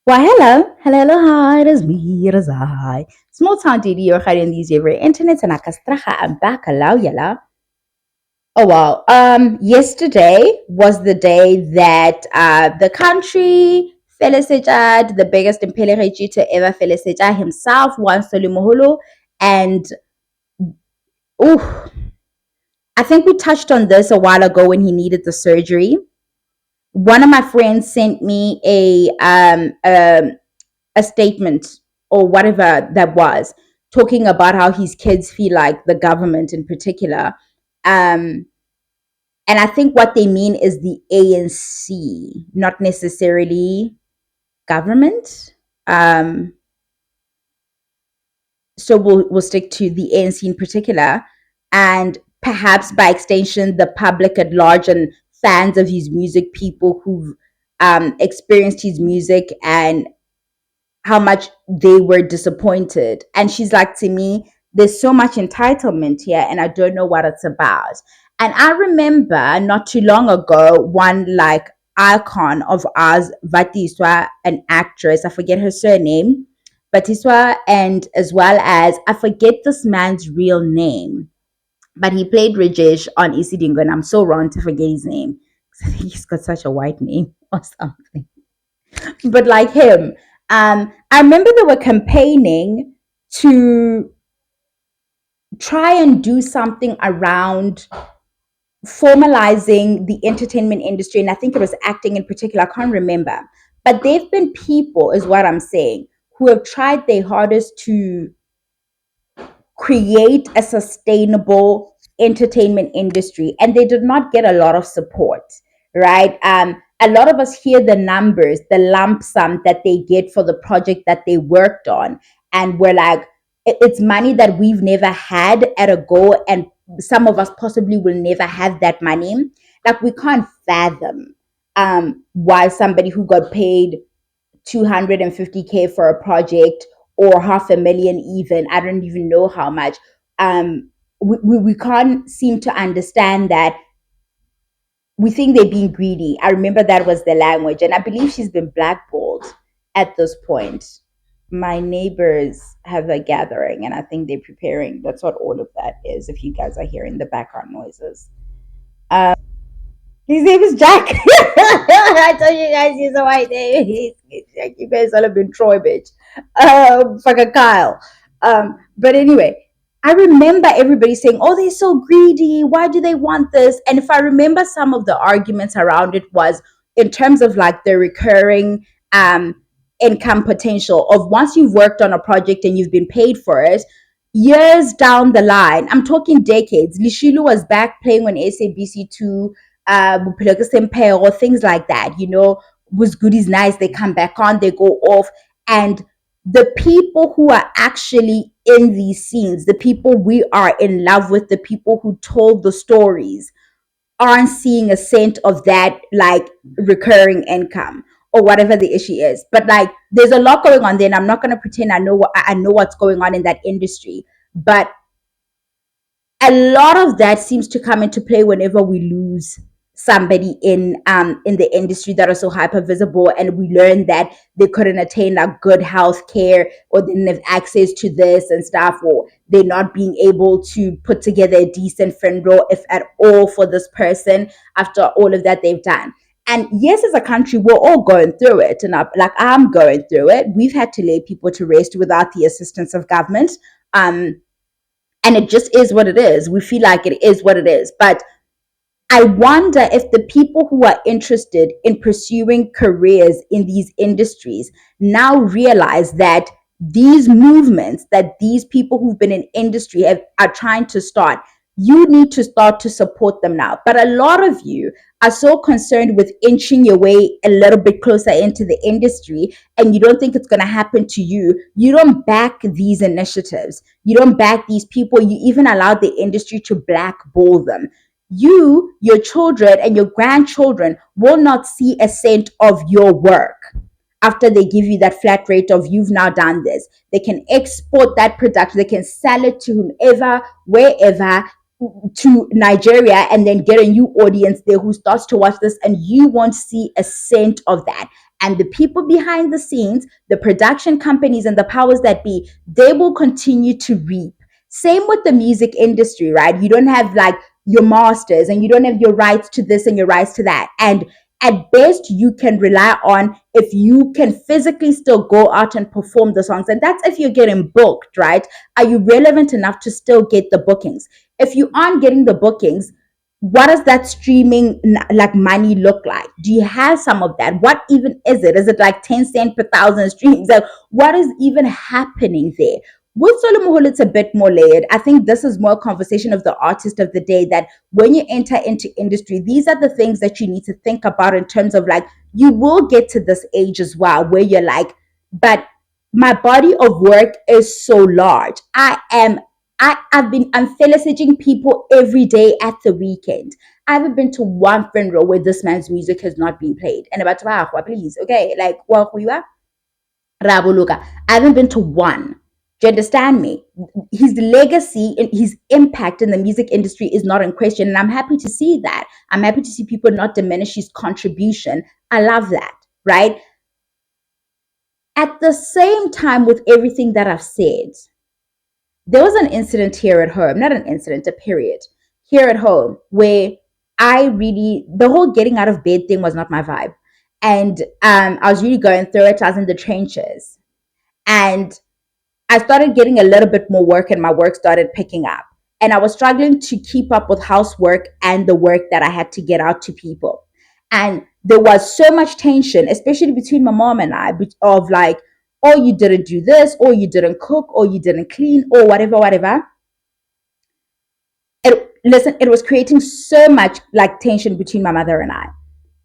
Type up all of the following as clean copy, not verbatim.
Why, hello, hi, it is me, it is I. Small town DD, you're hiding these your internet and akastraha, I'm back, hello, yella. Oh, wow. Yesterday was the day that the country felicited the biggest impelereji to ever felicitate himself, once Moholo. And, ooh, I think we touched on this a while ago when he needed the surgery. One of my friends sent me a statement or whatever that was, talking about how his kids feel like the government in particular. Um, and I think what they mean is the ANC, not necessarily government. Um, so we'll stick to the ANC in particular, and perhaps by extension, the public at large and fans of his music, people who've experienced his music and how much they were disappointed. And she's like, to me, there's so much entitlement here, and I don't know what it's about. And I remember not too long ago, one like icon of ours, Vatiswa, an actress, I forget her surname, Vatiswa, and as well as, I forget this man's real name, but he played Rajesh on Isidingo, and I'm so wrong to forget his name. I think he's got such a white name or something, but like him. I remember they were campaigning to try and do something around formalizing the entertainment industry, and I think it was acting in particular. I can't remember, but there've been people, is what I'm saying, who have tried their hardest to create a sustainable entertainment industry, and they did not get a lot of support, right? A lot of us hear the numbers, the lump sum that they get for the project that they worked on, and we're like, it's money that we've never had at a go, and some of us possibly will never have that money. Like, we can't fathom why somebody who got paid 250K for a project, or half a million, even, I don't even know how much. We can't seem to understand that. We think they're being greedy. I remember that was the language, and I believe she's been blackballed at this point. My neighbors have a gathering, and I think they're preparing. That's what all of that is, if you guys are hearing the background noises. His name is Jack. I told you guys he's a white name. Jack. You guys all have been Troy, bitch. Fucking Kyle. But anyway, I remember everybody saying, "Oh, they're so greedy. Why do they want this?" And if I remember, some of the arguments around it was in terms of like the recurring income potential of, once you've worked on a project and you've been paid for it, years down the line, I'm talking decades. Lishilu was back playing on SABC2, or things like that, was goodies nice. They come back on, they go off. And the people who are actually in these scenes, the people we are in love with, the people who told the stories, aren't seeing a cent of that, like, recurring income or whatever the issue is. But like, there's a lot going on there, and I'm not going to pretend I know what's going on in that industry. But a lot of that seems to come into play whenever we lose somebody in the industry that are so hyper visible, and we learn that they couldn't attain like good health care, or didn't have access to this and stuff, or they're not being able to put together a decent friend row, if at all, for this person after all of that they've done. And yes, as a country, we're all going through it, and I'm going through it. We've had to lay people to rest without the assistance of government. Um and it just is what it is. We feel like it is what it is. But I wonder if the people who are interested in pursuing careers in these industries now realize that these movements that these people who've been in industry are trying to start, you need to start to support them now. But a lot of you are so concerned with inching your way a little bit closer into the industry, and you don't think it's going to happen to you. You don't back these initiatives. You don't back these people. You even allow the industry to blackball them. You, your children, and your grandchildren will not see a cent of your work after they give you that flat rate of, you've now done this. They can export that production, they can sell it to whomever, wherever, to Nigeria, and then get a new audience there who starts to watch this, and you won't see a cent of that. And the people behind the scenes, the production companies and the powers that be, they will continue to reap. Same with the music industry, right? You don't have like your masters and you don't have your rights to this and your rights to that. And at best, you can rely on if you can physically still go out and perform the songs. And that's if you're getting booked, right? Are you relevant enough to still get the bookings? If you aren't getting the bookings, what does that streaming like money look like? Do you have some of that? What even is it? Is it like 10 cents per thousand streams? Like, what is even happening there? With Solo Moholo, it's a bit more layered. I think this is more a conversation of the artist of the day, that when you enter into industry, these are the things that you need to think about in terms of like, you will get to this age as well where you're like, but my body of work is so large. I'm felicitating people every day at the weekend. I haven't been to one funeral where this man's music has not been played. And about please, okay, like what we were Rabuluka. I haven't been to one. Do you understand me? His legacy and his impact in the music industry is not in question. And I'm happy to see that. I'm happy to see people not diminish his contribution. I love that, right? At the same time, with everything that I've said, there was an incident here at home, not an incident, a period here at home where the whole getting out of bed thing was not my vibe. And I was really going through it. I was in the trenches. And I started getting a little bit more work and my work started picking up. And I was struggling to keep up with housework and the work that I had to get out to people. And there was so much tension, especially between my mom and I, of like, oh, you didn't do this, or you didn't cook, or you didn't clean, or whatever, whatever. Listen, it was creating so much like tension between my mother and I.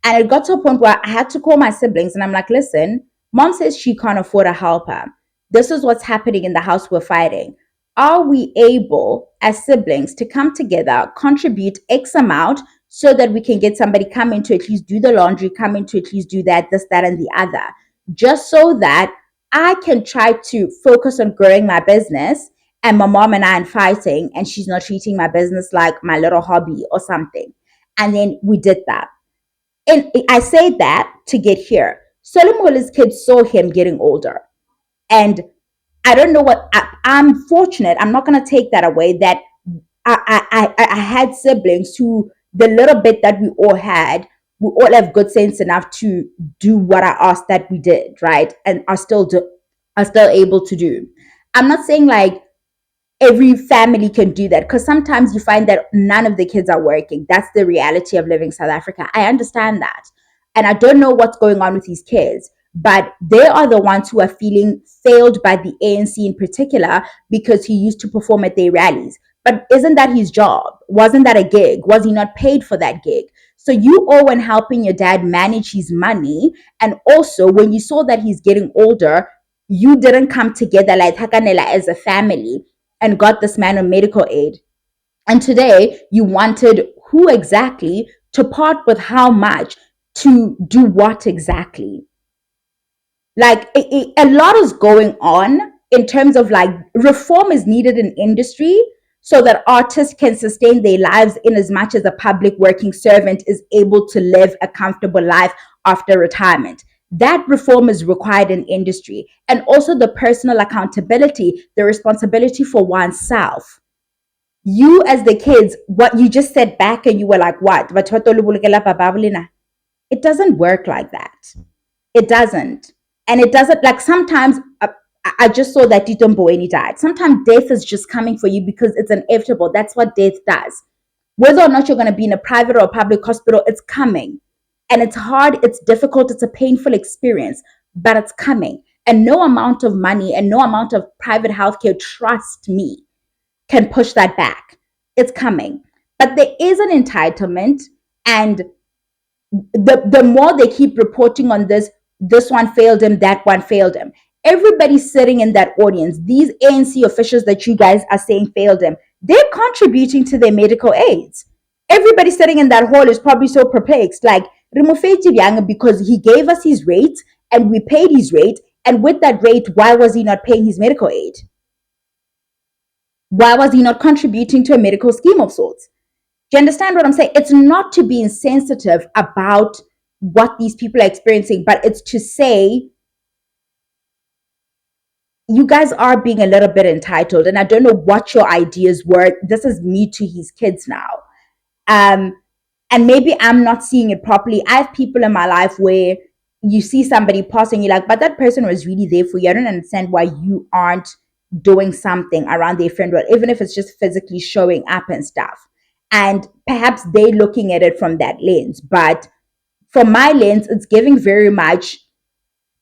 And it got to a point where I had to call my siblings and I'm like, listen, mom says she can't afford a helper. This is what's happening in the house we're fighting. Are we able as siblings to come together, contribute X amount so that we can get somebody come in to at least do the laundry, come in to at least do that, this, that, and the other, just so that I can try to focus on growing my business and my mom and I are fighting and she's not treating my business like my little hobby or something. And then we did that. And I say that to get here. Solomola's kids saw him getting older. And I don't know I'm fortunate. I'm not going to take that away that I had siblings who, the little bit that we all had, we all have good sense enough to do what I asked that we did, right? And are still able to do. I'm not saying like every family can do that, because sometimes you find that none of the kids are working. That's the reality of living South Africa. I understand that. And I don't know what's going on with these kids, but they are the ones who are feeling failed by the ANC in particular, because he used to perform at their rallies. But isn't that his job? Wasn't that a gig? Was he not paid for that gig? So you owe when helping your dad manage his money. And also when you saw that he's getting older, you didn't come together like Hakanela as a family and got this man on medical aid. And today you wanted who exactly to part with how much to do what exactly? Like a lot is going on in terms of like reform is needed in industry so that artists can sustain their lives in as much as a public working servant is able to live a comfortable life after retirement. That reform is required in industry. And also the personal accountability, the responsibility for oneself. You as the kids, what you just said back and you were like, what? It doesn't work like that. It doesn't. And it doesn't, like sometimes I just saw that Tito Mboweni died. Sometimes death is just coming for you because it's inevitable. That's what death does. Whether or not you're going to be in a private or a public hospital, it's coming. And it's hard, it's difficult, it's a painful experience, but it's coming. And no amount of money and no amount of private healthcare, trust me, can push that back. It's coming. But there is an entitlement, and the more they keep reporting on this one failed him, that one failed him. Everybody sitting in that audience, these ANC officials that you guys are saying failed him, they're contributing to their medical aids. Everybody sitting in that hall is probably so perplexed, like because he gave us his rate and we paid his rate, and with that rate, why was he not paying his medical aid? Why was he not contributing to a medical scheme of sorts? Do you understand what I'm saying? It's not to be insensitive about what these people are experiencing, but it's to say you guys are being a little bit entitled. And I don't know what your ideas were. This is me to his kids now. Um, and maybe I'm not seeing it properly. I have people in my life where you see somebody passing, you're like, but that person was really there for you. I don't understand why you aren't doing something around their friend, or even if it's just physically showing up and stuff. And perhaps they looking at it from that lens. But from my lens, it's giving very much,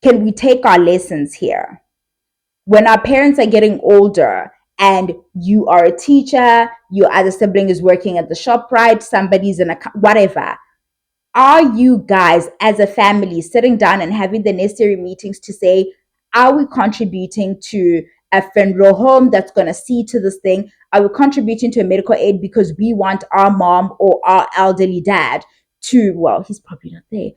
can we take our lessons here? When our parents are getting older and you are a teacher, your other sibling is working at the shop, right? Somebody's in a whatever, are you guys as a family sitting down and having the necessary meetings to say, are we contributing to a funeral home that's going to see to this thing? Are we contributing to a medical aid because we want our mom or our elderly dad to, well, he's probably not there,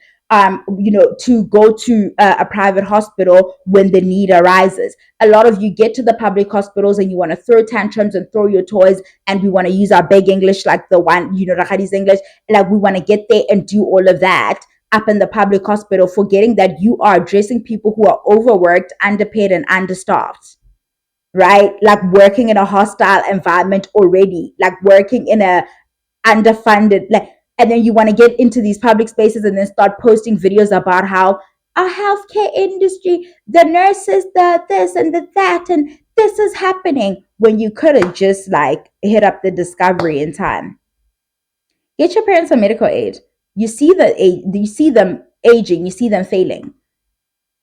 to go to a private hospital when the need arises? A lot of you get to the public hospitals and you want to throw tantrums and throw your toys, and we want to use our big English, like the one, Rahadi's English, like we want to get there and do all of that up in the public hospital, forgetting that you are addressing people who are overworked, underpaid, and understaffed, right? Like working in a hostile environment already, like working in a underfunded, like, and then you want to get into these public spaces and then start posting videos about how our healthcare industry, the nurses, the this and the that, and this is happening, when you could have just like hit up the discovery in time. Get your parents a medical aid. You see them aging, you see them failing.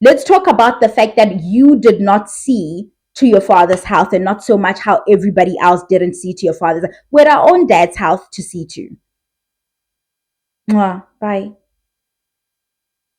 Let's talk about the fact that you did not see to your father's health, and not so much how everybody else didn't see to your father's. We're our own dad's health to see to. Mwah, bye.